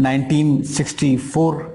1964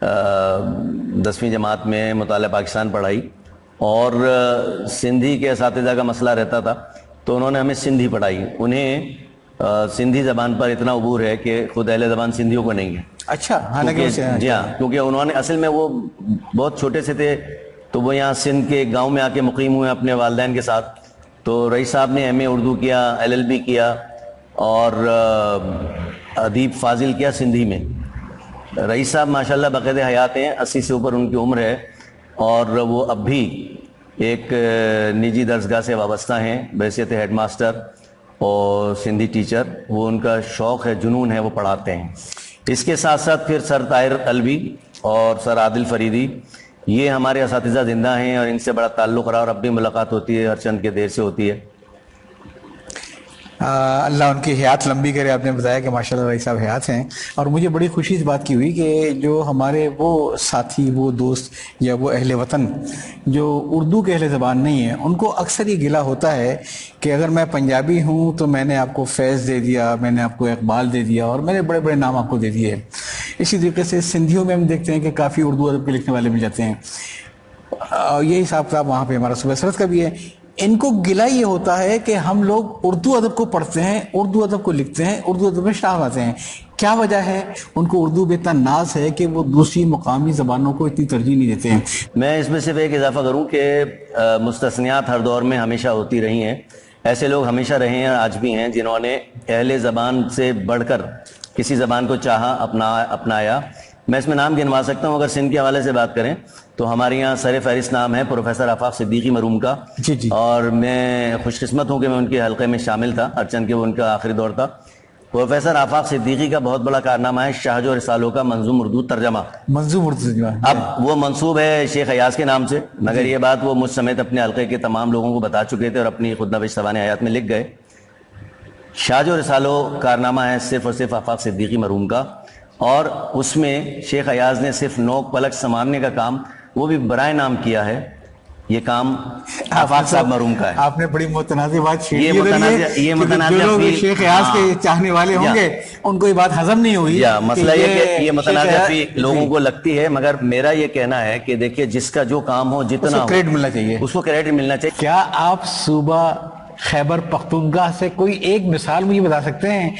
10ویں جماعت میں مطالعہ پاکستان پڑھائی، اور سندھی کے اساتذہ کا مسئلہ رہتا تھا تو انہوں نے ہمیں سندھی پڑھائی. انہیں سندھی زبان پر اتنا عبور ہے کہ خود اہل زبان سندھیوں کو نہیں ہے. اچھا، حالانکہ جی ہاں، کیونکہ انہوں نے اصل میں وہ بہت چھوٹے سے تھے تو وہ یہاں سندھ کے گاؤں میں آ کے مقیم ہوئے اپنے والدین کے ساتھ. تو رئیس صاحب نے ایم اے اردو کیا، LLB کیا، اور ادیب فاضل کیا سندھی میں. رئیس صاحب ماشاءاللہ باقاعدہ حیات ہیں، 80 سے اوپر ان کی عمر ہے، اور وہ اب بھی ایک نجی درسگاہ سے وابستہ ہیں بحیثیت ہیڈ ماسٹر اور سندھی ٹیچر. وہ ان کا شوق ہے، جنون ہے، وہ پڑھاتے ہیں. اس کے ساتھ ساتھ پھر سر طاہر الوی اور سر عادل فریدی، یہ ہمارے اساتذہ زندہ ہیں اور ان سے بڑا تعلق رہا، اور اب بھی ملاقات ہوتی ہے، ہر چند کے دیر سے ہوتی ہے. اللہ ان کی حیات لمبی کرے. آپ نے بتایا کہ ماشاءاللہ رئیس صاحب حیات ہیں، اور مجھے بڑی خوشی اس بات کی ہوئی کہ جو ہمارے وہ ساتھی، وہ دوست یا وہ اہل وطن جو اردو کے اہل زبان نہیں ہیں، ان کو اکثر یہ گلہ ہوتا ہے کہ اگر میں پنجابی ہوں تو میں نے آپ کو فیض دے دیا، میں نے آپ کو اقبال دے دیا، اور میں نے بڑے بڑے نام آپ کو دے دیے. اسی طریقے سے سندھیوں میں ہم دیکھتے ہیں کہ کافی اردو ادب کے لکھنے والے مل جاتے ہیں. یہی حساب کتاب وہاں پہ ہمارا صوبہ سرحد کا بھی ہے. ان کو گلہ یہ ہوتا ہے کہ ہم لوگ اردو ادب کو پڑھتے ہیں، اردو ادب کو لکھتے ہیں، اردو ادب میں شاہ آتے ہیں. کیا وجہ ہے؟ ان کو اردو بے اتنا ناز ہے کہ وہ دوسری مقامی زبانوں کو اتنی ترجیح نہیں دیتے ہیں. میں اس میں صرف ایک اضافہ کروں کہ مستثنیات ہر دور میں ہمیشہ ہوتی رہی ہیں. ایسے لوگ ہمیشہ رہے ہیں، آج بھی ہیں، جنہوں نے اہل زبان سے بڑھ کر کسی زبان کو چاہا، اپنایا. میں اس میں نام گنوا سکتا ہوں. اگر سندھ کے حوالے سے بات کریں تو ہمارے یہاں سر فہرست نام ہے پروفیسر آفاق صدیقی مرحوم کا. جی. اور میں خوش قسمت ہوں کہ میں ان کے حلقے میں شامل تھا، ہرچند کہ وہ ان کا آخری دور تھا. پروفیسر آفاق صدیقی کا بہت بڑا کارنامہ ہے شاہجو رسالوں کا منظوم اردو ترجمہ. منظوم اردو ترجمہ اب وہ منسوب ہے شیخ ایاز کے نام سے، مگر یہ بات وہ مجھ سمیت اپنے حلقے کے تمام لوگوں کو بتا چکے تھے اور اپنی خود نوشت سوانح حیات میں لکھ گئے. شاہجو رسالوں کارنامہ ہے صرف اور صرف آفاق صدیقی مرحوم کا، اور اس میں شیخ ایاز نے صرف نوک پلک سنوارنے کا کام وہ بھی برائے نام کیا ہے. یہ کام آفاق صاحب مرحوم کا ہے. آپ نے بڑی متنازع بات چھیڑی. یہ متنازع لوگ شیخ ایاز کے چاہنے والے ہوں گے ان کو یہ بات ہضم نہیں ہوئی. مسئلہ یہ کہ یہ متنازع فی لوگوں کو لگتی ہے، مگر میرا یہ کہنا ہے کہ دیکھیے جس کا جو کام ہو، جتنا کریڈٹ ملنا چاہیے، اس کو کریڈٹ ملنا چاہیے. کیا آپ صوبہ خیبر پختونخوا سے کوئی ایک مثال مجھے بتا سکتے ہیں؟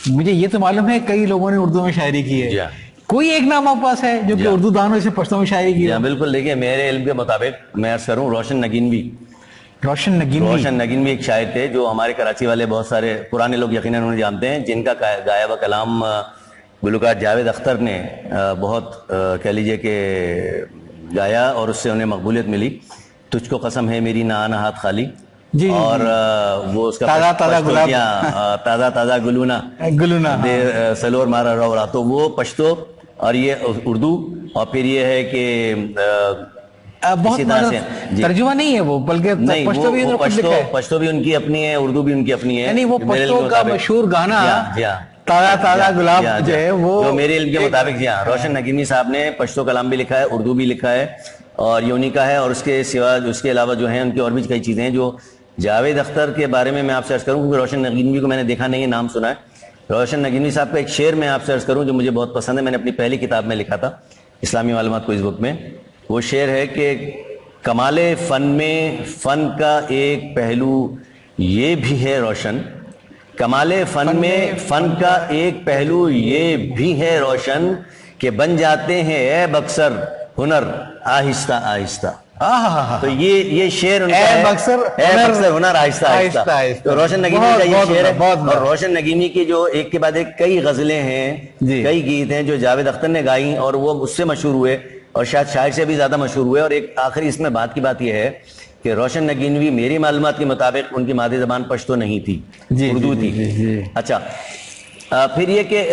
مجھے یہ تو معلوم ہے کئی لوگوں نے اردو میں شاعری کی ہے، کوئی ایک نام آپ پاس ہے جو کہ اردو دانوں سے پشتو میں شاعری کی ہے؟ بالکل. دیکھیے میرے علم کے مطابق میں عرض کروں، روشن نگینوی ایک شاعر تھے جو ہمارے کراچی والے بہت سارے پرانے لوگ یقیناً انہیں جانتے ہیں، جن کا گایا ہوا کلام گلوکار جاوید اختر نے بہت کہہ لیجئے کہ گایا اور اس سے انہیں مقبولیت ملی. تجھ کو قسم ہے میری نہ آنا ہاتھ خالی، اور وہ اس کا تازہ تازہ گلونا سلور مارا روڑا، تو وہ پشتو اور یہ اردو. اور پھر یہ ہے کہ بہت ترجمہ نہیں ہے وہ، بلکہ پشتو بھی ان کی اپنی ہے، اردو بھی ان کی اپنی ہے. یعنی وہ پشتو کا مشہور گانا تازہ گلاب جو ہے وہ میرے علم کے مطابق روشن نگینی صاحب نے پشتو کلام بھی لکھا ہے، اردو بھی لکھا ہے اور یونی کا ہے. اور اس کے سوا اس کے علاوہ جو ہیں ان کی اور بھی کئی چیزیں ہیں. جو جاوید اختر کے بارے میں آپ سے عرض کروں، کیونکہ روشن نگینوی کو میں نے دیکھا نہیں ہے، نام سنا ہے. روشن نگینوی صاحب کا ایک شعر میں آپ سے عرض کروں جو مجھے بہت پسند ہے، میں نے اپنی پہلی کتاب میں لکھا تھا اسلامی معلومات کو اس وقت میں. وہ شعر ہے کہ کمال فن میں فن کا ایک پہلو یہ بھی ہے روشن، کمال فن میں فن کا ایک پہلو یہ بھی ہے روشن، کہ بن جاتے ہیں عیب اکثر ہنر آہستہ آہستہ. تو یہ شعر ہنر آہستہ آہستہ. تو روشن نگینی کا یہ شعر ہے. اور روشن نگینی کی جو ایک کے بعد ایک کئی غزلیں ہیں، کئی گیت ہیں جو جاوید اختر نے گائیں اور وہ اس سے مشہور ہوئے اور شاید شاعر سے بھی زیادہ مشہور ہوئے. اور ایک آخری اس میں بات کی بات یہ ہے کہ روشن نگینوی میری معلومات کے مطابق ان کی مادری زبان پشتو نہیں تھی، اردو تھی. اچھا، پھر یہ کہ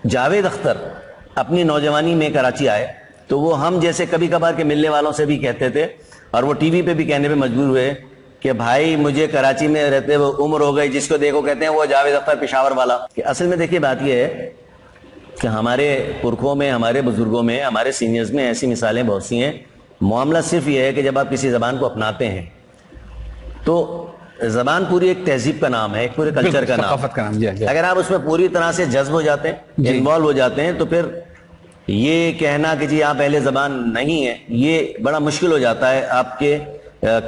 جاوید اختر اپنی نوجوانی میں کراچی آئے تو وہ ہم جیسے کبھی کبھار کے ملنے والوں سے بھی کہتے تھے، اور وہ ٹی وی پہ بھی کہنے پہ مجبور ہوئے کہ بھائی مجھے کراچی میں رہتے وہ عمر ہو گئی، جس کو دیکھو کہتے ہیں وہ جاوید اختر پشاور والا. کہ اصل میں دیکھیے بات یہ ہے کہ ہمارے پرکھوں میں، ہمارے بزرگوں میں، ہمارے سینئرز میں ایسی مثالیں بہت سی ہیں. معاملہ صرف یہ ہے کہ جب آپ کسی زبان کو اپناتے ہیں تو زبان پوری ایک تہذیب کا نام ہے، ایک پورے کلچر کا نام. اگر آپ اس میں پوری طرح سے جذب ہو جاتے ہیں، انوالو ہو جاتے ہیں، تو پھر یہ کہنا کہ جی آپ اہل زبان نہیں ہیں یہ بڑا مشکل ہو جاتا ہے آپ کے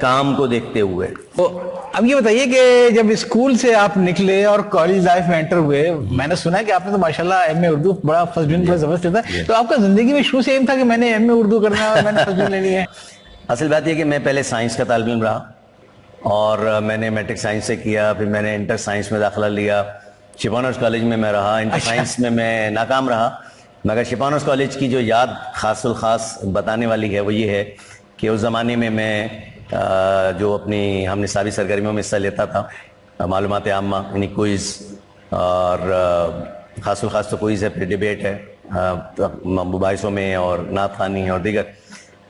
کام کو دیکھتے ہوئے. تو اب یہ بتائیے کہ جب اسکول سے آپ نکلے اور کالج لائف میں انٹر ہوئے, میں نے سنا ہے کہ آپ نے تو ماشاءاللہ ایم اے اردو بڑا فرسٹ ڈویژن بڑا زبردست تھا, تو آپ کا زندگی میں شروع سے ایم تھا کہ میں نے ایم اے اردو کرنا ہے اور میں نے فرسٹ ڈویژن لینی ہے؟ اصل بات یہ کہ میں پہلے سائنس کا طالب علم رہا اور میں نے میٹرک سائنس سے کیا, پھر میں نے انٹر سائنس میں داخلہ لیا, شپانوس کالج میں میں رہا, انٹر سائنس میں میں ناکام رہا. مگر شپانوس کالج کی جو یاد خاص الخاص بتانے والی ہے وہ یہ ہے کہ اس زمانے میں میں جو اپنی ہم نصابی سرگرمیوں میں حصہ لیتا تھا, معلومات عامہ یعنی کوئز, اور خاص الخاص تو کوئز ہے, پھر ڈیبیٹ ہے مباحثوں میں, اور نعت خوانی اور دیگر.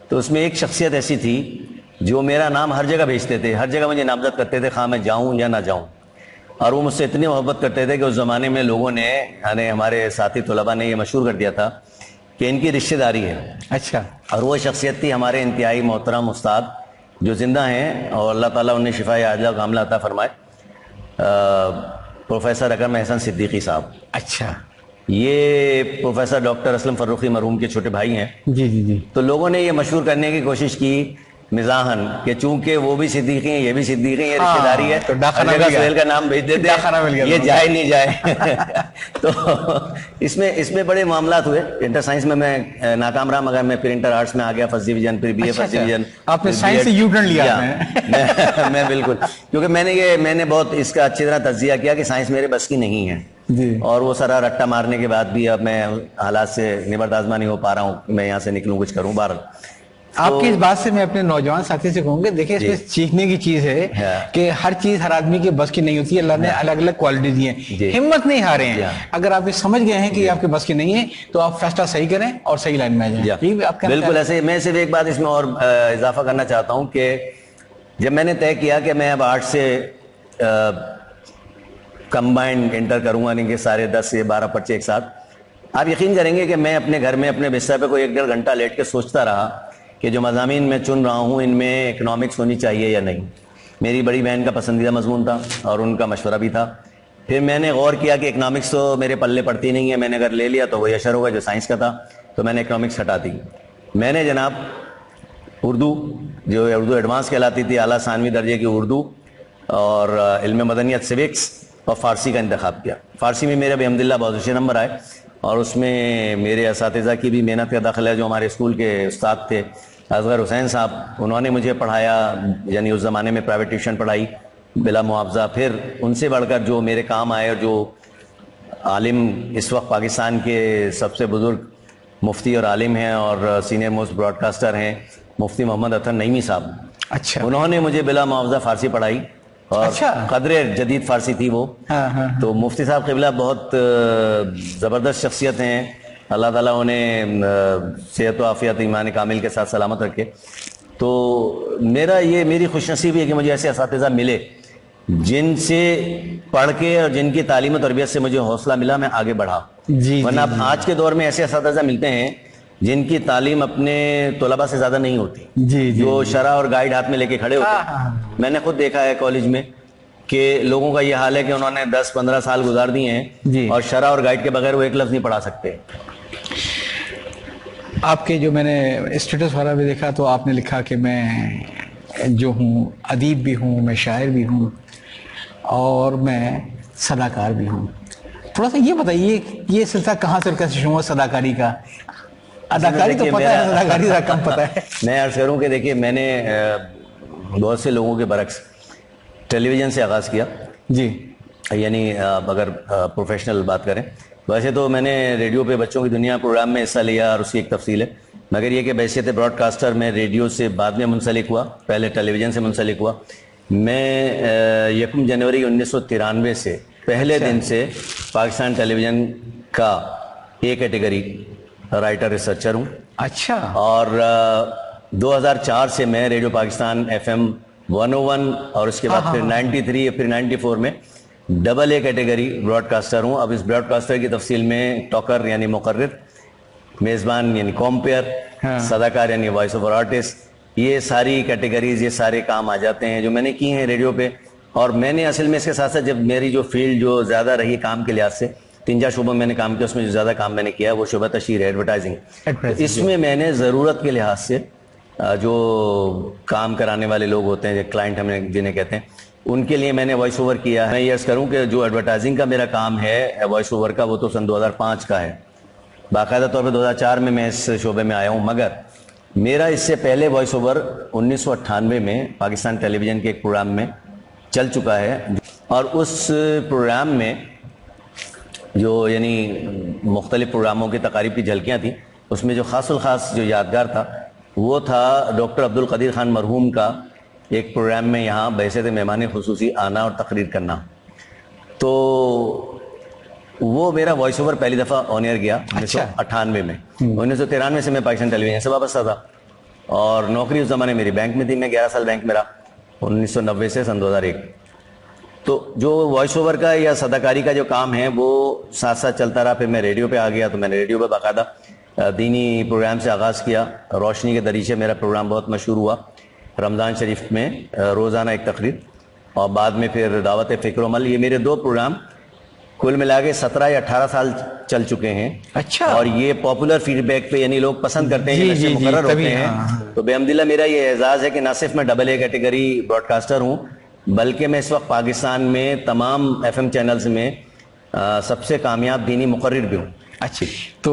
تو اس میں ایک شخصیت ایسی تھی جو میرا نام ہر جگہ بھیجتے تھے, ہر جگہ مجھے نامزد کرتے تھے خواہ میں جاؤں یا نہ جاؤں, اور وہ مجھ سے اتنی محبت کرتے تھے کہ اس زمانے میں لوگوں نے یعنی ہمارے ساتھی طلباء نے یہ مشہور کر دیا تھا کہ ان کی رشتہ داری ہے. اچھا. اور وہ شخصیت تھی ہمارے انتہائی محترم استاد جو زندہ ہیں اور اللہ تعالیٰ انہیں شفاء عاجلہ و کاملہ عطا فرمائے, پروفیسر اکرم احسن صدیقی صاحب. اچھا. یہ پروفیسر ڈاکٹر اسلم فروخی مرحوم کے چھوٹے بھائی ہیں. جی جی جی. تو لوگوں نے یہ مشہور کرنے کی کوشش کی مزاحن کہ چونکہ وہ بھی صدیقی ہیں یہ بھی صدیقی ہیں, یہ رشتہ داری ہے, تو ہر جگہ سہیل کا نام بھیج دیتے ہیں, یہ جائے نہیں جائے. تو اس میں بڑے معاملات ہوئے. انٹر سائنس میں میں ناکام رہا, مگر میں پھر انٹر آرٹس میں آ گیا فرسٹ ڈویژن, پھر بی اے فرسٹ ڈویژن. آپ نے سائنس سے یو ٹرن لیا؟ میں بالکل, کیونکہ میں نے بہت اس کا اچھی طرح تجزیہ کیا کہ سائنس میرے بس کی نہیں ہے جی, اور وہ سارا رٹا مارنے کے بعد بھی اب میں حالات سے نبرد آزما نہیں ہو پا رہا ہوں, میں یہاں سے نکلوں کچھ کروں. بہرحال آپ کی اس بات سے میں اپنے نوجوان ساتھی سے کہوں گے, دیکھیں اس میں سیکھنے کی چیز ہے کہ ہر چیز ہر آدمی کے بس کی نہیں ہوتی ہے, اللہ نے الگ الگ کوالٹیز دی ہیں, ہمت نہیں ہارے ہیں. اگر آپ یہ سمجھ گئے ہیں کہ یہ آپ کے بس کی نہیں ہے تو آپ فیصلہ صحیح کریں اور صحیح لائن میں آ جائیں. بالکل ایسے. میں صرف ایک بات اس میں اور اضافہ کرنا چاہتا ہوں کہ جب میں نے طے کیا کہ میں اب آرٹ سے کمبائنڈ انٹر کروں گا, نہیں کہ سارے 10 سے 12 پرچے ایک ساتھ, آپ یقین کریں گے کہ میں اپنے گھر میں اپنے بستر پہ کوئی 1.5 گھنٹہ لیٹ کے سوچتا رہا کہ جو مضامین میں چن رہا ہوں ان میں اکنامکس ہونی چاہیے یا نہیں. میری بڑی بہن کا پسندیدہ مضمون تھا اور ان کا مشورہ بھی تھا. پھر میں نے غور کیا کہ اکنامکس تو میرے پلے پڑتی نہیں ہے, میں نے اگر لے لیا تو وہی اشر ہوگا جو سائنس کا تھا, تو میں نے اکنامکس ہٹا دی. میں نے جناب اردو جو اردو ایڈوانس کہلاتی تھی, اعلیٰ ثانوی درجے کی اردو, اور علم مدنیت سوکس اور فارسی کا انتخاب کیا. فارسی میں میرے بحمداللہ بہت اچھے نمبر آئے, اور اس میں میرے اساتذہ کی بھی محنت کا داخلہ ہے. جو ہمارے اسکول کے استاد تھے اصغر حسین صاحب, انہوں نے مجھے پڑھایا, یعنی اس زمانے میں پرائیویٹ ٹیوشن پڑھائی بلا معاوضہ. پھر ان سے بڑھ کر جو میرے کام آئے اور جو عالم اس وقت پاکستان کے سب سے بزرگ مفتی اور عالم ہیں اور سینئر موسٹ براڈ کاسٹر ہیں, مفتی محمد اطہر نعیمی صاحب. اچھا. انہوں نے مجھے بلا معاوضہ فارسی پڑھائی, اور قدر جدید فارسی تھی وہ. تو مفتی صاحب قبلہ بہت زبردست شخصیت ہیں, اللہ تعالیٰ انہیں صحت و عافیت ایمان کامل کے ساتھ سلامت رکھے. تو میری خوش نصیبی ہے کہ مجھے ایسے اساتذہ ملے جن سے پڑھ کے اور جن کی تعلیم و تربیت سے مجھے حوصلہ ملا, میں آگے بڑھا. ورنہ اب آج کے دور میں ایسے اساتذہ ملتے ہیں جن کی تعلیم اپنے طلباء سے زیادہ نہیں ہوتی, جو شرح اور گائیڈ ہاتھ میں لے کے کھڑے ہوتے ہیں. میں نے خود دیکھا ہے کالج میں کہ لوگوں کا یہ حال ہے کہ انہوں نے 10-15 سال گزار دیے ہیں اور شرح اور گائیڈ کے بغیر وہ ایک لفظ نہیں پڑھا سکتے. آپ کے جو میں نے اسٹیٹس والا بھی دیکھا تو آپ نے لکھا کہ میں جو ہوں ادیب بھی ہوں, میں شاعر بھی ہوں, اور میں صداکار بھی ہوں. تھوڑا سا یہ بتائیے یہ سلسلہ کہاں سے شروع ہوا صداکاری کا؟ اداکاری تو پتہ ہے, صداکاری ذرا کم پتہ ہے. میں عرض کروں کہ دیکھیے میں نے بہت سے لوگوں کے برعکس ٹیلی ویژن سے آغاز کیا. جی. یعنی اگر پروفیشنل بات کریں, ویسے تو میں نے ریڈیو پہ بچوں کی دنیا پروگرام میں حصہ لیا اور اس کی ایک تفصیل ہے, مگر یہ کہ بحیثیت براڈ کاسٹر میں ریڈیو سے بعد میں منسلک ہوا, پہلے ٹیلی ویژن سے منسلک ہوا. میں 1 جنوری 1993 سے پہلے دن سے پاکستان ٹیلی ویژن کا اے کیٹیگری رائٹر ریسرچر ہوں. اچھا. اور 2004 سے میں ریڈیو پاکستان FM 101 اور اس کے بعد پھر 93 پھر 94 میں double A category broadcaster ہوں. اب اس براڈ کاسٹر کی تفصیل میں ٹاکر یعنی مقرر, میزبان یعنی کمپیئر, صداکار یعنی وائس اوور آرٹسٹ, یہ ساری کیٹیگریز یہ سارے کام آ جاتے ہیں جو میں نے کی ہیں ریڈیو پہ. اور میں نے اصل میں اس کے ساتھ ساتھ جب میری جو فیلڈ جو زیادہ رہی کام کے لحاظ سے 3-4 شعبوں میں نے کام کیا, اس میں جو زیادہ کام میں نے کیا ہے وہ شعبہ تشہیر ہے, ایڈورٹائزنگ. اس میں میں نے ضرورت کے لحاظ سے جو کام کرانے والے لوگ ہوتے ہیں, کلائنٹ ہم جنہیں کہتے ہیں, ان کے لیے میں نے وائس اوور کیا ہے. میں یہ عرض کروں کہ جو ایڈورٹائزنگ کا میرا کام ہے وائس اوور کا, وہ تو سن 2005 کا ہے. باقاعدہ طور پہ 2004 میں میں اس شعبے میں آیا ہوں, مگر میرا اس سے پہلے وائس اوور 1998 میں پاکستان ٹیلی ویژن کے ایک پروگرام میں چل چکا ہے. اور اس پروگرام میں جو یعنی مختلف پروگراموں کی تقاریب کی جھلکیاں تھیں, اس میں جو خاص الخاص جو یادگار تھا وہ تھا ڈاکٹر عبد القدیر خان مرحوم کا ایک پروگرام میں یہاں بحیثیت مہمان خصوصی آنا اور تقریر کرنا. تو وہ میرا وائس اوور پہلی دفعہ آن ایئر گیا 1998 میں. 1993 سے میں پاکستان ٹیلی ویژن سے وابستہ تھا, اور نوکری اس زمانے میری بینک میں تھی. میں 11 سال بینک میں رہا 1990 سے سن 2001. تو جو وائس اوور کا یا صداکاری کا جو کام ہے وہ ساتھ ساتھ چلتا رہا. پھر میں ریڈیو پہ آ گیا, تو میں نے ریڈیو پہ باقاعدہ دینی پروگرام سے آغاز کیا. روشنی کے دریچے میرا پروگرام بہت مشہور ہوا, رمضان شریف میں روزانہ ایک تقریر, اور بعد میں پھر دعوت فکر و عمل. یہ میرے 2 پروگرام کل ملا کے 17 یا 18 سال چل چکے ہیں. اچھا. اور یہ پاپولر فیڈ بیک پہ یعنی لوگ پسند کرتے ہیں, نشے مقرر ہوتے ہیں. تو بحمداللہ میرا یہ اعزاز ہے کہ نہ صرف میں AA کیٹیگری براڈ کاسٹر ہوں, بلکہ میں اس وقت پاکستان میں تمام FM چینلز میں سب سے کامیاب دینی مقرر بھی ہوں. اچھا, تو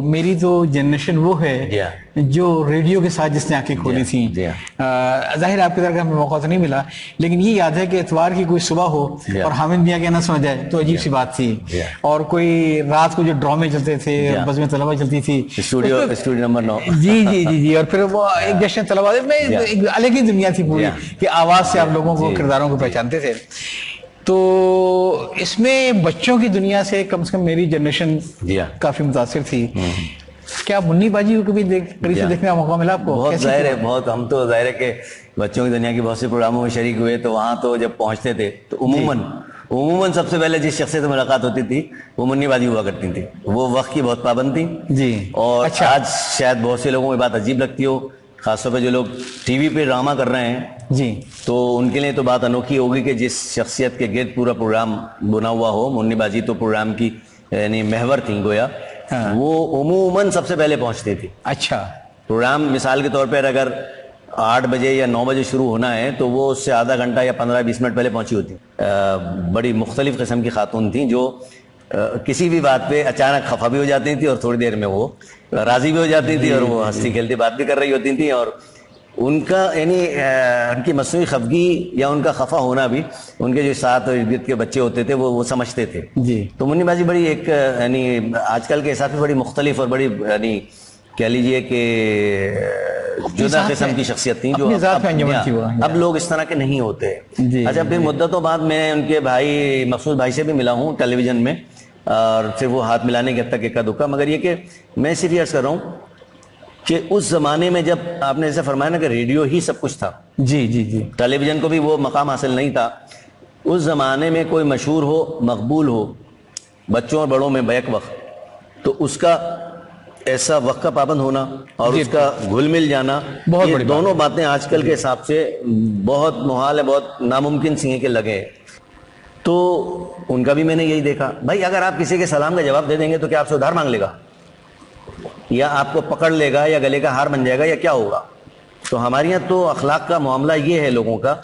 میری تو جنریشن وہ ہے جو ریڈیو کے ساتھ جس نے آنکھیں کھولی تھیں. ظاہر آپ کی طرح کا ہمیں موقع تو نہیں ملا, لیکن یہ یاد ہے کہ اتوار کی کوئی صبح ہو اور حامد میاں کہنا سنا جائے تو عجیب سی بات تھی. اور کوئی رات کو جو ڈرامے چلتے تھے, بزم طلبہ چلتی تھی, اسٹوڈیو نمبر 9. جی. اور پھر وہ ایک جشن طلبہ میں ایک الگ ہی دنیا تھی پوری, کہ آواز سے آپ لوگوں کو, کرداروں کو پہچانتے تھے. تو اس میں بچوں کی دنیا سے کم سے کم میری جنریشن کافی متاثر تھی. کیا منی باجی کو کبھی قریب سے دیکھنے کا موقع ملا آپ کو؟ بہت ظاہر ہے, بہت. ہم تو ظاہر ہے کہ بچوں کی دنیا کی بہت سے پروگراموں میں شریک ہوئے, تو وہاں تو جب پہنچتے تھے تو عموماً سب سے پہلے جس شخص سے ملاقات ہوتی تھی وہ منی باجی ہوا کرتی تھی. وہ وقت کی بہت پابند تھی جی. اور آج شاید بہت سے لوگوں کو بات عجیب لگتی ہو, خاص طور پہ جو لوگ ٹی وی پہ ڈرامہ کر رہے ہیں جی, تو ان کے لیے تو بات انوکھی ہوگی کہ جس شخصیت کے گرد پورا پروگرام بنا ہوا ہو. منی باجی تو پروگرام کی یعنی محور تھیں گویا. وہ عموماً سب سے پہلے پہنچتی تھی. اچھا. پروگرام مثال کے طور پر اگر 8 بجے یا 9 بجے شروع ہونا ہے تو وہ اس سے آدھا گھنٹہ یا 15-20 منٹ پہلے پہنچی ہوتی. بڑی مختلف قسم کی خاتون تھیں جو کسی بھی بات پہ اچانک خفا بھی ہو جاتی تھی اور تھوڑی دیر میں وہ راضی بھی ہو جاتی تھی, اور وہ ہنستی کھیلتی بات بھی کر رہی ہوتی تھیں. اور ان کا یعنی ان کی مصنوعی خفگی یا ان کا خفا ہونا بھی ان کے جو ساتھ اور ارد کے بچے ہوتے تھے وہ سمجھتے تھے جی. تو منی باجی بڑی ایک یعنی آج کل کے حساب سے بڑی مختلف اور بڑی یعنی کہہ لیجئے کہ جدا قسم کی شخصیت تھیں جو اب لوگ اس طرح کے نہیں ہوتے. اچھا, پھر مدتوں بعد میں ان کے بھائی مقصود بھائی سے بھی ملا ہوں ٹیلی ویژن میں, اور پھر وہ ہاتھ ملانے کے حد تک اکا دکا. مگر یہ کہ میں صرف یہ عرض کر رہا ہوں کہ اس زمانے میں جب آپ نے ایسے فرمایا نا کہ ریڈیو ہی سب کچھ تھا, جی, ٹیلی ویژن کو بھی وہ مقام حاصل نہیں تھا. اس زمانے میں کوئی مشہور ہو, مقبول ہو بچوں اور بڑوں میں بیک وقت, تو اس کا ایسا وقت کا پابند ہونا اور اس کا گھل مل جانا, یہ دونوں باتیں آج کل کے حساب سے بہت محال ہے, بہت ناممکن سی ہیں کہ لگے. تو ان کا بھی میں نے یہی دیکھا. بھائی اگر آپ کسی کے سلام کا جواب دے دیں گے تو کیا آپ سے ادھار مانگ لے گا, یا آپ کو پکڑ لے گا, یا گلے کا ہار بن جائے گا, یا کیا ہوگا؟ تو ہمارے یہاں تو اخلاق کا معاملہ یہ ہے لوگوں کا.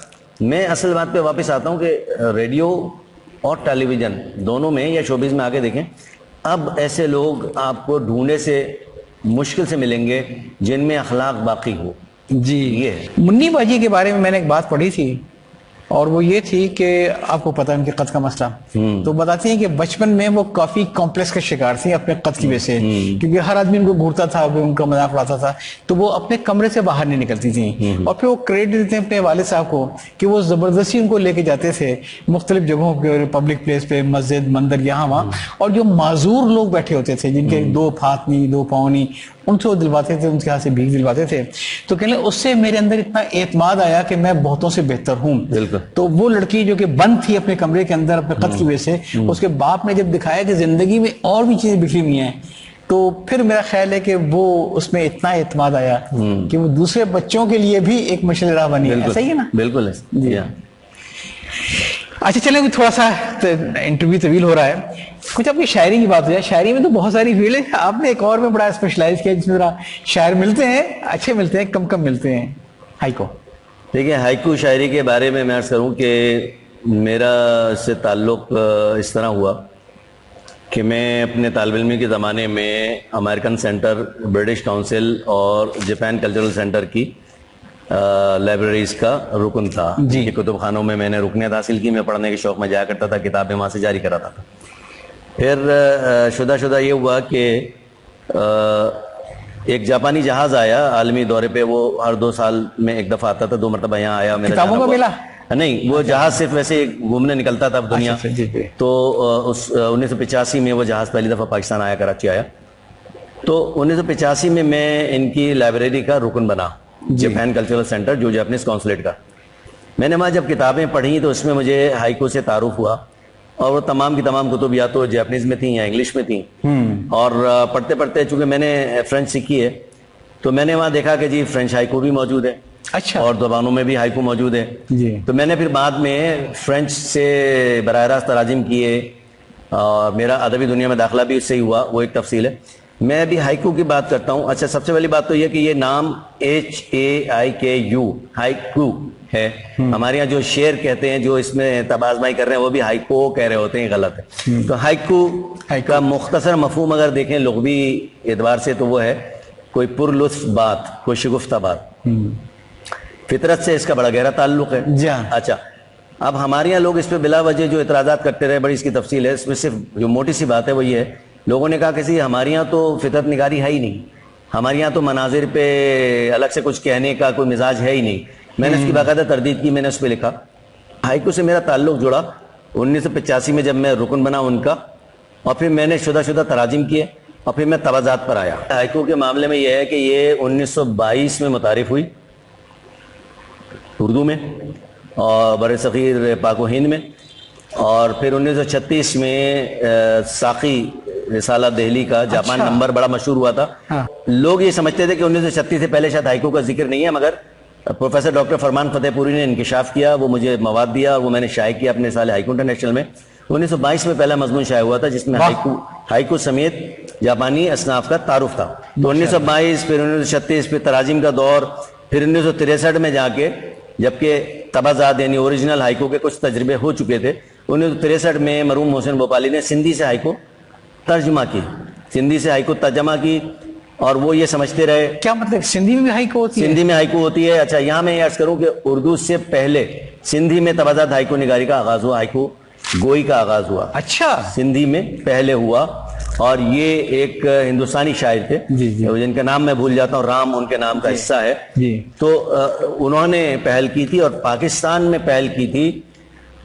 میں اصل بات پہ واپس آتا ہوں کہ ریڈیو اور ٹیلی ویژن دونوں میں یا شوبز میں آگے دیکھیں, اب ایسے لوگ آپ کو ڈھونڈے سے مشکل سے ملیں گے جن میں اخلاق باقی ہو. جی. یہ ہے. منی باجی کے بارے میں نے ایک بات پڑھی تھی, اور وہ یہ تھی کہ آپ کو پتہ ہے ان کے قد کا مسئلہ, تو بتاتی ہیں کہ بچپن میں وہ کافی کمپلیکس کا شکار تھی اپنے قد کی وجہ سے, کیونکہ ہر آدمی ان کو گھورتا تھا, ان کا مذاق اڑاتا تھا, تو وہ اپنے کمرے سے باہر نہیں نکلتی تھیں. اور پھر وہ کریڈٹ دیتے ہیں اپنے والد صاحب کو کہ وہ زبردستی ان کو لے کے جاتے تھے مختلف جگہوں پہ, پبلک پلیس پہ, مسجد, مندر, یہاں وہاں, اور جو معذور لوگ بیٹھے ہوتے تھے جن کے 2 ہاتھ نہیں 2 پاؤں نہیں, ان سے وہ دلواتے تھے, ان کے ہاتھ سے بھیک دلواتے تھے. تو کہنے اس سے میرے اندر اتنا اعتماد آیا کہ میں بہتوں سے بہتر ہوں. تو وہ لڑکی جو کہ بند تھی اپنے کمرے کے اندر اپنے قد کی وجہ سے, اس کے باپ نے جب دکھایا کہ زندگی میں اور بھی چیزیں بکھری ہوئی ہیں, تو پھر میرا خیال ہے کہ وہ اس میں اتنا اعتماد آیا کہ وہ دوسرے بچوں کے لیے بھی ایک مشعل راہ بنی. ایسا ہی ہے نا؟ بالکل جی. اچھا چلیں تھوڑا سا انٹرویو طویل ہو رہا ہے, کچھ اپنی شاعری کی بات ہو جائے. شاعری میں تو بہت ساری فیلڈ ہے, آپ نے ایک اور میں بڑا اسپیشلائز کیا جس میں ذرا شاعر ملتے ہیں, اچھے ملتے ہیں, کم کم ملتے ہیں, ہائیکو. دیکھیں ہائیکو شاعری کے بارے میں عرض کروں کہ میرا اس سے تعلق اس طرح ہوا کہ میں اپنے طالب علمی کے زمانے میں امریکن سینٹر, برٹش کاؤنسل اور جاپان کلچرل سینٹر کی لائبریریز کا رکن تھا. جی. کتب خانوں میں نے رکنیت حاصل کی, میں پڑھنے کے شوق میں جایا کرتا تھا, کتابیں وہاں سے جاری کراتا تھا. پھر شدہ یہ ہوا کہ ایک جاپانی جہاز آیا عالمی دورے پہ, وہ ہر 2 سال میں ایک دفعہ آتا تھا, 2 مرتبہ یہاں آیا. کتابوں کا ملا نہیں, وہ جہاز صرف ویسے گھومنے نکلتا تھا دنیا. تو 1985 میں وہ جہاز پہلی دفعہ پاکستان آیا, کراچی آیا. تو 1985 میں میں ان کی لائبریری کا رکن بنا, جاپان کلچرل سینٹر جو جاپنیز کونسولیٹ کا. میں نے وہاں جب کتابیں پڑھی تو اس میں مجھے ہائیکو سے تعارف ہوا, اور وہ تمام کی تمام کتب یا تو جاپنیز میں تھیں یا انگلش میں تھیں. اور پڑھتے پڑھتے چونکہ میں نے فرینچ سیکھی ہے تو میں نے وہاں دیکھا کہ جی فرینچ ہائیکو بھی موجود ہے, اچھا, اور زبانوں میں بھی ہائیکو موجود ہے. جی. تو میں نے پھر بعد میں فرینچ سے براہ راست تراجم کیے, اور میرا ادبی دنیا میں داخلہ بھی اس سے ہی ہوا, وہ ایک تفصیل ہے. میں ابھی ہائیکو کی بات کرتا ہوں. اچھا, سب سے پہلی بات تو یہ کہ یہ نام HAIKU ہائیکو ہے. ہمارے یہاں جو شعر کہتے ہیں, جو اس میں تبازمائی کر رہے ہیں, وہ بھی ہائیکو کہہ رہے ہوتے ہیں, غلط ہے. تو ہائیکو کا مختصر مفہوم اگر دیکھیں لغوی اعتبار سے تو وہ ہے کوئی پرلطف بات, کوئی شگفتہ بات. فطرت سے اس کا بڑا گہرا تعلق ہے. اچھا, اب ہمارے یہاں لوگ اس پہ بلا وجہ جو اعتراضات کرتے رہے, بڑی اس کی تفصیل ہے. اس میں صرف جو موٹی سی بات ہے وہ یہ ہے, لوگوں نے کہا کہ ہمارے یہاں تو فطرت نگاری ہے ہی نہیں, ہمارے یہاں تو مناظر پہ الگ سے کچھ کہنے کا کوئی مزاج ہے ہی نہیں. میں نے اس کی باقاعدہ تردید کی, میں نے اس پہ لکھا. ہائیکو سے میرا تعلق جڑا 1985 میں جب میں رکن بنا ان کا, اور پھر میں نے شدہ تراجم کیے, اور پھر میں توازات پر آیا. ہائیکو کے معاملے میں یہ ہے کہ یہ 1922 میں متعارف ہوئی اردو میں اور بر صغیر پاک و ہند میں, اور پھر 1936 میں ساقی رسالہ دہلی کا جاپان نمبر بڑا مشہور ہوا تھا. لوگ یہ سمجھتے تھے کہ 1936 سے پہلے شاید ہائیکو کا ذکر نہیں ہے, مگر پروفیسر ڈاکٹر فرمان فتح پوری نے انکشاف کیا, وہ مجھے مواد دیا, اور وہ میں نے شائع کیا اپنے رسالے ہائیکو انٹرنیشنل میں. 1922 میں پہلا مضمون شائع ہوا تھا جس میں ہائیکو سمیت جاپانی اصناف کا تعارف تھا. تو 1922 پھر 1936 پھر تراجم کا دور, پھر 1963 میں جا کے جبکہ تبازات یعنی اوریجنل ہائیکو کے کچھ تجربے ہو چکے تھے, 1963 میں مرحوم محسن بھوپالی نے سندھی سے ہائیکو ترجمہ کی, سندھی سے ہائیکو ترجمہ کی. اور وہ یہ سمجھتے رہے, کیا مطلب سندھی میں بھی ہائیکو ہوتی ہے؟ سندھی میں ہائیکو ہوتی ہے. اچھا, یہاں میں یہ عرض کروں کہ اردو سے پہلے سندھی میں تبازات ہائیکو نگاری کا آغاز ہوا, ہائیکو گوئی کا آغاز ہوا. اچھا, سندھی میں پہلے ہوا, اور یہ ایک ہندوستانی شاعر تھے جن کا نام میں بھول جاتا ہوں, رام ان کے نام کا حصہ ہے. تو انہوں نے پہل کی تھی, اور پاکستان میں پہل کی تھی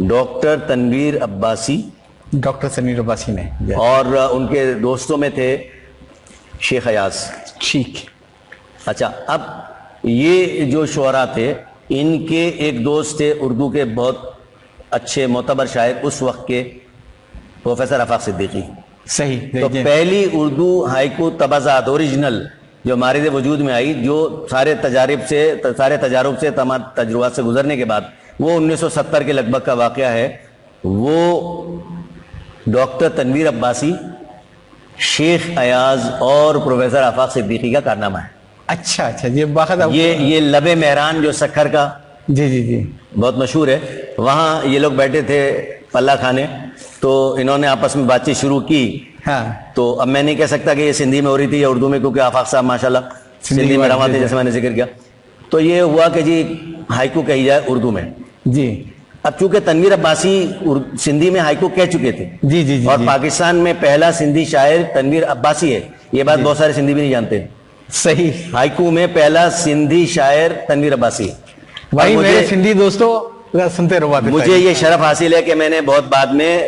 ڈاکٹر تنویر عباسی, ڈاکٹر تنویر عباسی نے, اور ان کے دوستوں میں تھے شیخ ایاز. ٹھیک. اچھا, اب یہ جو شعراء تھے ان کے ایک دوست تھے اردو کے بہت اچھے معتبر شاعر اس وقت کے, پروفیسر آفاق صدیقی. صحیح. تو پہلی اردو ہائیکو تبازات اوریجنل جو ہمارے وجود میں آئی, جو سارے تجارب سے تمام تجربات سے گزرنے کے بعد, وہ 1970 کے لگ بھگ کا واقعہ ہے. وہ ڈاکٹر تنویر عباسی, شیخ ایاز اور پروفیسر آفاق صدیقی کا کارنامہ ہے. اچھا, یہ باقاعدہ یہ لب مہران جو سکھر کا جی بہت مشہور ہے, وہاں یہ لوگ بیٹھے تھے پلہ کھانے, تو انہوں نے آپس میں بات چیت شروع کی. تو اب میں نہیں کہہ سکتا کہ یہ سندھی میں ہو رہی تھی یا اردو میں, کیونکہ آفاق صاحب ماشاءاللہ سندھی میں رواں تھے جیسے میں نے ذکر کیا. تو یہ ہوا کہ جی ہائیکو کہی جائے اردو میں. جی. اب چونکہ تنویر عباسی سندھی میں ہائیکو کہہ چکے تھے, اور پاکستان میں پہلا سندھی شاعر تنویر عباسی ہے, یہ بات بہت سارے سندھی بھی نہیں جانتے. صحیح. ہائیکو میں پہلا سندھی شاعر تنویر عباسی. بھائی میرے سندھی دوستوں سنتے رہو, مجھے یہ شرف حاصل ہے کہ میں نے بہت بعد میں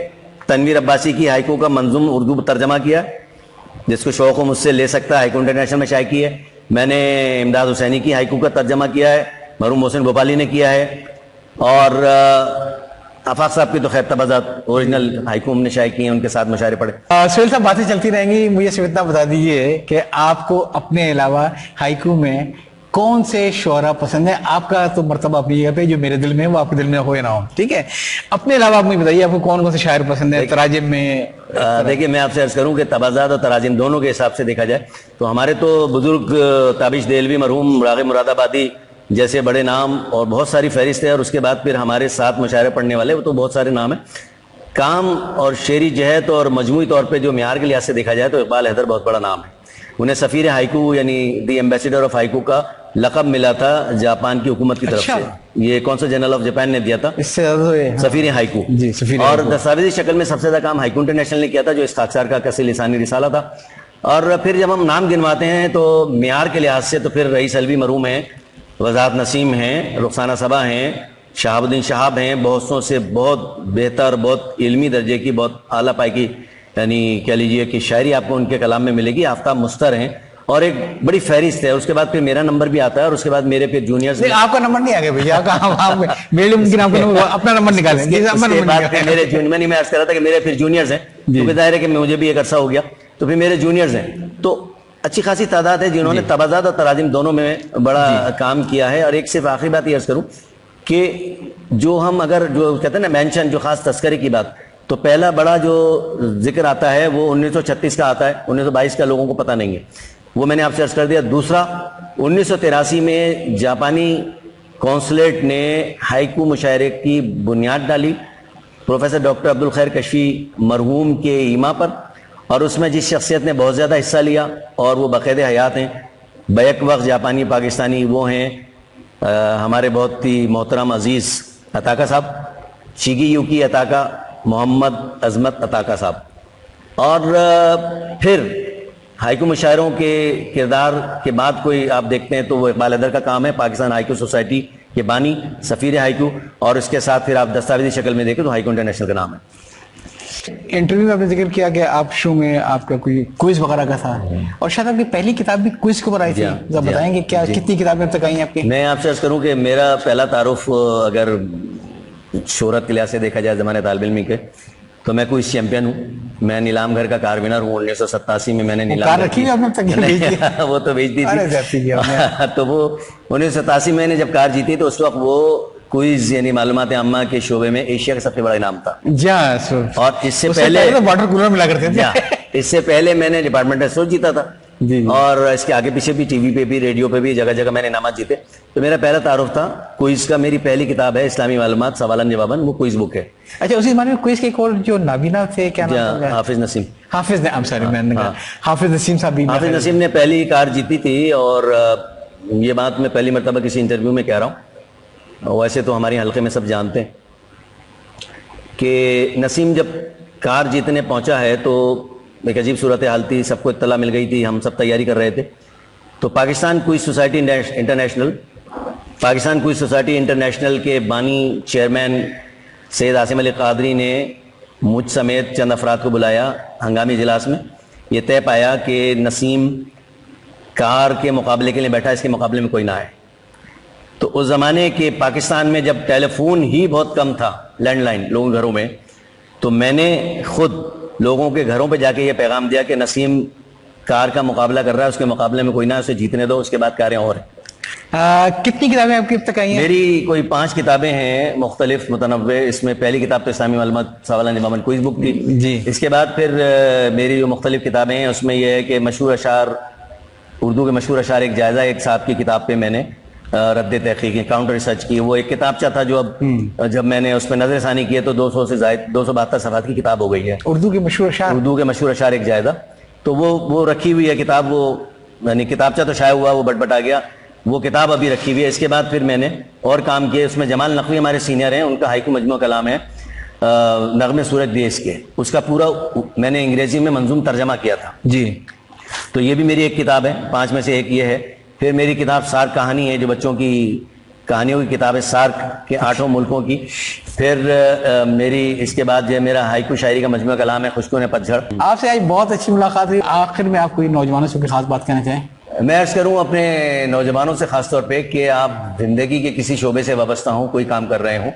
تنویر عباسی کی ہائیکو کا منظوم اردو ترجمہ کیا, جس کو شوق ہو مجھ سے لے سکتا ہے. ہائیکو انٹرنیشنل میں شائع کی ہے. میں نے امداد حسینی کی ہائیکو کا ترجمہ کیا ہے, مرحوم محسن بھوپالی نے کیا ہے, اور آفاق صاحب کی تو خیر تبازات اوریجنل ہائیکو ہم نے شائع کی ہیں, ان کے ساتھ مشاعرے پڑھے. سہیل صاحب باتیں چلتی رہیں گی, مجھے صرف اتنا بتا دیجئے کہ آپ کو اپنے علاوہ ہائیکو میں کون سے شعرا پسند ہیں؟ آپ کا تو مرتبہ اپنی جگہ پہ، جو میرے دل میں ہے وہ آپ کے دل میں ہو یا نہ ہو، ٹھیک ہے؟ اپنے علاوہ آپ مجھے بتائیے آپ کو کون کون سے شاعر پسند ہیں تراجم میں؟ دیکھیے میں آپ سے عرض کروں کہ تبازات اور تراجم دونوں کے حساب سے دیکھا جائے تو ہمارے تو بزرگ تابش دہلوی مرحوم راغب مراد آبادی جیسے بڑے نام اور بہت ساری فہرست ہے، اور اس کے بعد پھر ہمارے ساتھ مشاعرے پڑھنے والے وہ تو بہت سارے نام ہیں. کام اور شعری جہت اور مجموعی طور پہ جو معیار کے لحاظ سے دیکھا جائے تو اقبال حیدر بہت بڑا نام ہے. انہیں سفیر ہائیکو یعنی دی ایمبیسیڈر آف ہائیکو کا لقب ملا تھا جاپان کی حکومت کی طرف سے. یہ کونسل جنرل آف جاپان نے دیا تھا، اس سے سفیر ہائیکو. اور دستاویزی شکل میں سب سے زیادہ کام ہائیکو انٹرنیشنل نے کیا تھا، جو اس خاکسار کا کثیر لسانی رسالہ تھا. اور پھر جب ہم نام گنواتے ہیں تو معیار کے لحاظ سے تو پھر رئیس علوی مرحوم ہیں، وضاحت نسیم ہیں، رخسانہ صبا ہیں، شہاب الدین شہاب ہیں، بہت سوں سے بہت بہتر، بہت علمی درجے کی، بہت اعلیٰ پائی کی یعنی کہہ لیجیے کہ شاعری آپ کو ان کے کلام میں ملے گی. آفتاب مستر ہیں اور ایک بڑی فہرست ہے. اس کے بعد پھر میرا نمبر بھی آتا ہے اور اس کے بعد میرے پھر جونیئرز. آپ کا نمبر نہیں آ گیا بھیا، میرے لیے ممکن آپ اپنا نمبر نکالیں. میں عرض کر رہا تھا کہ میرے پھر جونیئرز ہیں، کیونکہ ظاہر ہے کہ مجھے بھی ایک عرصہ ہو گیا تو پھر میرے جونیئرز ہیں. تو اچھی خاصی تعداد ہے جنہوں نے تبازات اور تراجم دونوں میں بڑا کام کیا ہے. اور ایک صرف آخری بات یہ عرض کروں کہ جو ہم اگر جو کہتے ہیں نا مینشن، جو خاص تذکرے کی بات، تو پہلا بڑا جو ذکر آتا ہے وہ 1936 کا آتا ہے، 1922 کا لوگوں کو پتہ نہیں ہے، وہ میں نے آپ سے عرض کر دیا. دوسرا 1983 میں جاپانی کونسلیٹ نے ہائیکو مشاعرے کی بنیاد ڈالی پروفیسر ڈاکٹر عبدالخیر کشفی مرحوم کے ایما پر، اور اس میں جس شخصیت نے بہت زیادہ حصہ لیا اور وہ باقاعدہ حیات ہیں بیک وقت جاپانی پاکستانی، وہ ہیں ہمارے بہت ہی محترم عزیز عطاکا صاحب، شیگی یوکی عطاکا، محمد عظمت عطاکا صاحب. اور پھر ہائیکو مشاعروں کے کردار کے بعد کوئی آپ دیکھتے ہیں تو وہ اقبال حیدر کا کام ہے، پاکستان ہائیکو سوسائٹی کے بانی، سفیر ہائیکو. اور اس کے ساتھ پھر آپ دستاویزی شکل میں دیکھیں تو ہائیکو انٹرنیشنل کا نام ہے. انٹرویو میں آپ نے ذکر کیا کہ آپ شو میں آپ کا کوئی کوئز وغیرہ کا تھا، اور شاید آپ کی پہلی کتاب بھی کوئز کے اوپر آئی تھی. ذرا بتائیں گے کیا کتنی کتابیں اب تک آئی ہیں آپ کی؟ میں آپ سے عرض کروں کہ میرا پہلا تعارف اگر شہرت کے لحاظ سے دیکھا جائے زمانے طالب علمی کے تو میں کوئز چیمپئن ہوں. میں نیلام گھر کا کار ونر ہوں. 1987 میں میں نے نیلام وہ تو بیچ دی تھی. تو وہ 1987 میں نے جب کار جیتی تو اس وقت وہ کوئز یعنی معلومات عامہ کے شعبے میں ایشیا کا سب سے بڑا انعام تھا. اور اس سے پہلے واٹر کولر ملا کرتے تھے. اس سے پہلے میں نے ڈپارٹمنٹ اسٹور جیتا تھا، اور اس کے آگے پیچھے بھی ٹی وی پہ بھی ریڈیو پہ بھی جگہ جگہ میں نے انعامات جیتے. تو میرا پہلا تعارف تھا کوئز کا. میری پہلی کتاب ہے اسلامی معلومات سوالن جوابن، وہ کوئز بک ہے. اچھا اسی زمانے میں کوئز کے ایک اور جو نابینا تھے، کیا نام تھا؟ حافظ نسیم. حافظ نسیم صاحب بھی. حافظ نسیم نے پہلی کار جیتی تھی، اور یہ بات میں پہلی مرتبہ کسی انٹرویو میں کہہ رہا ہوں. ویسے تو ہماری حلقے میں سب جانتے ہیں کہ نسیم جب کار جیتنے پہنچا ہے تو ایک عجیب صورتحال تھی. سب کو اطلاع مل گئی تھی، ہم سب تیاری کر رہے تھے. تو پاکستان کوئز سوسائٹی انٹرنیشنل کے بانی چیئرمین سید عاصم علی قادری نے مجھ سمیت چند افراد کو بلایا ہنگامی اجلاس میں. یہ طے پایا کہ نسیم کار کے مقابلے کے لیے بیٹھا، اس کے مقابلے میں کوئی نہ آئے. تو اس زمانے کے پاکستان میں جب ٹیلی فون ہی بہت کم تھا، لینڈ لائن لوگوں کے گھروں میں، تو میں نے خود لوگوں کے گھروں پہ جا کے یہ پیغام دیا کہ نسیم کار کا مقابلہ کر رہا ہے، اس کے مقابلے میں کوئی نہ، اسے جیتنے دو، اس کے بعد کاریں اور ہیں. کتنی کتابیں آپ کی اب تک آئی ہیں؟ میری کوئی 5 کتابیں ہیں مختلف متنوع. اس میں پہلی کتاب تو اسلامی معلومات سوالن جوابن کوئز بک تھی. اس کے بعد پھر میری جو مختلف کتابیں ہیں اس میں یہ ہے کہ مشہور اشعار، اردو کے مشہور اشعار ایک جائزہ ایک صاحب کی کتاب پہ میں نے رد تحقیق کاؤنٹر ریسرچ کی. وہ ایک کتابچہ تھا جو اب جب میں نے اس میں نظر ثانی کی ہے تو 200 سے زائد 272 صفحات کی کتاب ہو گئی ہے. اردو کے مشہور اشعار ایک جائزہ، تو وہ رکھی ہوئی ہے کتاب. وہ یعنی کتابچہ تو شائع ہوا، وہ بٹ آ گیا، وہ کتاب ابھی رکھی ہوئی ہے. اس کے بعد پھر میں نے اور کام کیے. اس میں جمال نقوی ہمارے سینئر ہیں، ان کا ہائیکو مجموعہ کلام ہے نغمے سورج دیس کے، اس کا پورا میں نے انگریزی میں منظوم ترجمہ کیا تھا. تو یہ بھی میری ایک کتاب ہے، 5 میں سے ایک یہ ہے. پھر میری کتاب سارک کہانی ہے، جو بچوں کی کہانیوں کی کتاب ہے، سارک کے 8 ملکوں کی. پھر میری اس کے بعد جو میرا ہائیکو شاعری کا مجموعہ کلام ہے خوشکوں نے پتجھڑ. آپ سے آج بہت اچھی ملاقات ہوئی. آخر میں آپ کوئی نوجوانوں سے کوئی خاص بات کہنا چاہیں؟ میں عرض کروں اپنے نوجوانوں سے خاص طور پہ کہ آپ زندگی کے کسی شعبے سے وابستہ ہوں، کوئی کام کر رہے ہوں،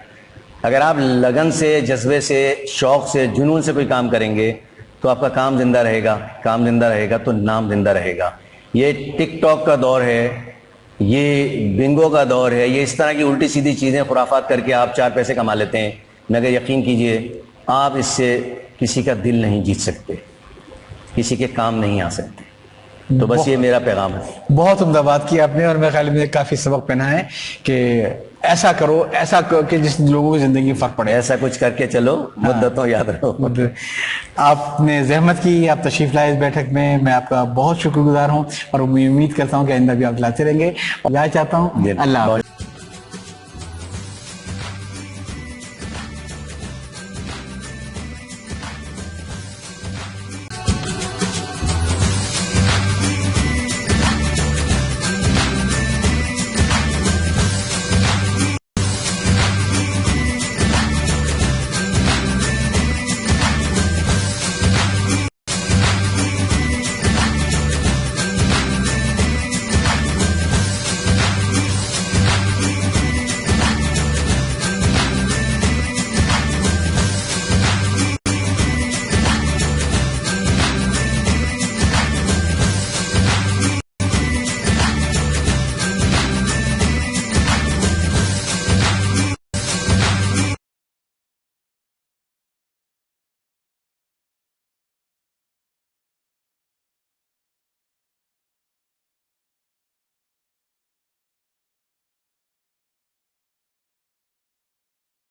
اگر آپ لگن سے، جذبے سے، شوق سے، جنون سے کوئی کام کریں گے تو آپ کا کام زندہ رہے گا. کام زندہ رہے گا تو نام زندہ رہے گا. یہ ٹک ٹاک کا دور ہے، یہ بنگو کا دور ہے، یہ اس طرح کی الٹی سیدھی چیزیں خرافات کر کے آپ 4 پیسے کما لیتے ہیں، مگر یقین کیجئے آپ اس سے کسی کا دل نہیں جیت سکتے، کسی کے کام نہیں آ سکتے۔ تو بس یہ میرا پیغام ہے۔ بہت عمدہ بات کی آپ نے، اور میرے خیال میں کافی سبق پہنا ہے کہ ایسا کرو، ایسا کہ جس لوگوں کی زندگی میں فرق پڑے، ایسا کچھ کر کے چلو، مدتوں یاد رہو۔ آپ نے زحمت کی، آپ تشریف لائے اس بیٹھک میں آپ کا بہت شکر گزار ہوں، اور میں امید کرتا ہوں کہ آئندہ بھی آپ لاتے رہیں گے۔ یاد چاہتا ہوں، اللہ حافظ۔